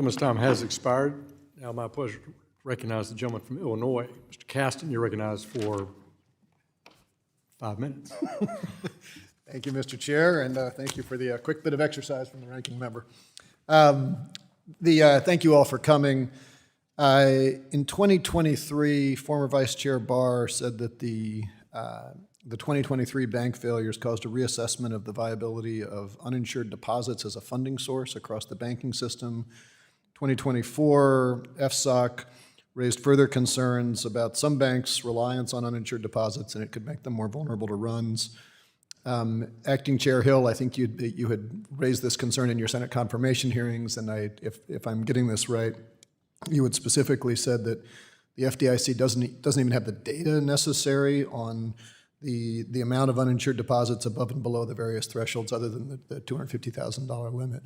Gentleman's time has expired. Now my pleasure to recognize the gentleman from Illinois. Mr. Casten, you're recognized for 5 minutes. Thank you, Mr. Chair, and thank you for the quick bit of exercise from the ranking member. Thank you all for coming. In 2023, former Vice Chair Barr said that the 2023 bank failures caused a reassessment of the viability of uninsured deposits as a funding source across the banking system. 2024, FSOC raised further concerns about some banks' reliance on uninsured deposits, and it could make them more vulnerable to runs. Acting Chair Hill, I think you had raised this concern in your Senate confirmation hearings, and if I'm getting this right, you had specifically said that the FDIC doesn't even have the data necessary on the amount of uninsured deposits above and below the various thresholds other than the $250,000 limit.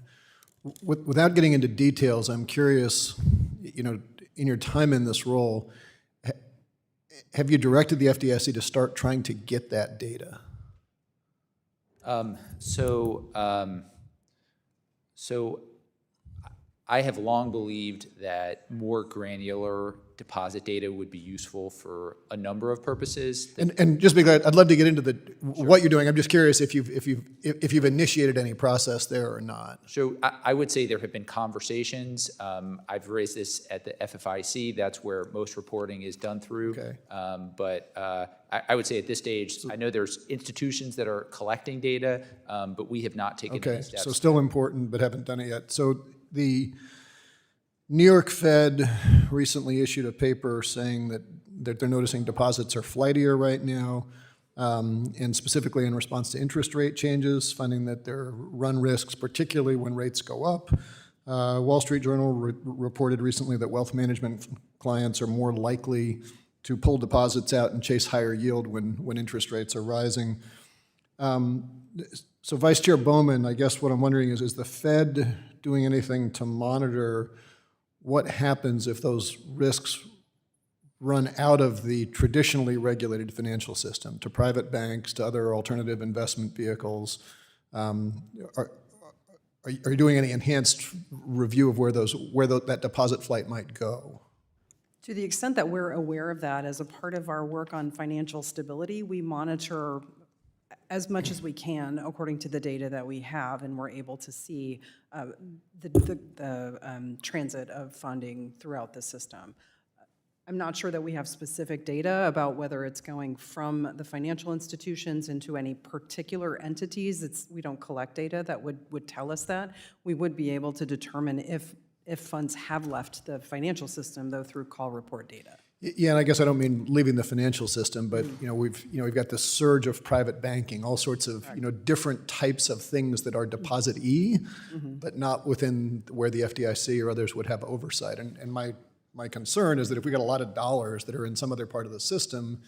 Without getting into details, I'm curious, in your time in this role, have you directed the FDIC to start trying to get that data? So I have long believed that more granular deposit data would be useful for a number of purposes. And just be glad, I'd love to get into what you're doing. I'm just curious if you've initiated any process there or not. So I would say there have been conversations. I've raised this at the FDIC. That's where most reporting is done through. Okay. But I would say at this stage, I know there's institutions that are collecting data, but we have not taken any steps. So still important, but haven't done it yet. So the New York Fed recently issued a paper saying that they're noticing deposits are flightier right now, and specifically in response to interest rate changes, finding that there are run risks, particularly when rates go up. Wall Street Journal reported recently that wealth management clients are more likely to pull deposits out and chase higher yield when interest rates are rising. So Vice Chair Bowman, I guess what I'm wondering is the Fed doing anything to monitor what happens if those risks run out of the traditionally regulated financial system to private banks, to other alternative investment vehicles? Are you doing any enhanced review of where that deposit flight might go? To the extent that we're aware of that, as a part of our work on financial stability, we monitor as much as we can according to the data that we have, and we're able to see the transit of funding throughout the system. I'm not sure that we have specific data about whether it's going from the financial institutions into any particular entities. We don't collect data that would tell us that. We would be able to determine if funds have left the financial system, though, through call report data. Yeah, and I guess I don't mean leaving the financial system, but we've got this surge of private banking, all sorts of different types of things that are deposit-y, but not within where the FDIC or others would have oversight. And my concern is that if we got a lot of dollars that are in some other part of the system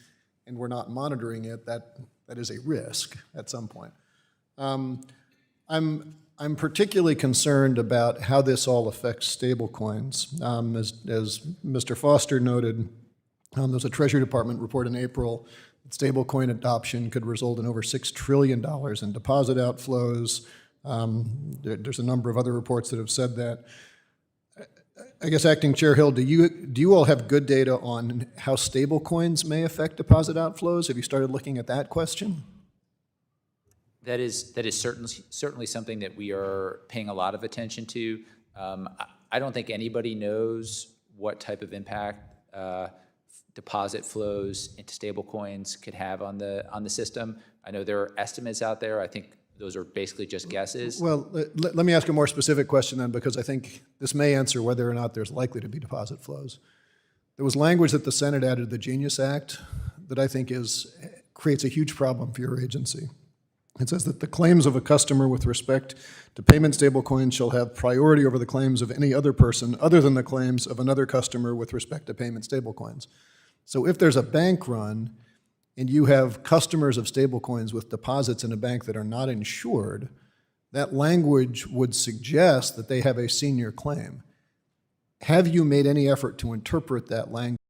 and we're not monitoring it, that is a risk at some point. I'm particularly concerned about how this all affects stablecoins. As Mr. Foster noted, there was a Treasury Department report in April that stablecoin adoption could result in over $6 trillion in deposit outflows. There's a number of other reports that have said that. I guess, Acting Chair Hill, do you all have good data on how stablecoins may affect deposit outflows? Have you started looking at that question? That is certainly something that we are paying a lot of attention to. I don't think anybody knows what type of impact deposit flows into stablecoins could have on the system. I know there are estimates out there. I think those are basically just guesses. Well, let me ask a more specific question then, because I think this may answer whether or not there's likely to be deposit flows. There was language that the Senate added to the Genius Act that I think creates a huge problem for your agency. It says that the claims of a customer with respect to payment stablecoins shall have priority over the claims of any other person other than the claims of another customer with respect to payment stablecoins. So if there's a bank run and you have customers of stablecoins with deposits in a bank that are not insured, that language would suggest that they have a senior claim. Have you made any effort to interpret that language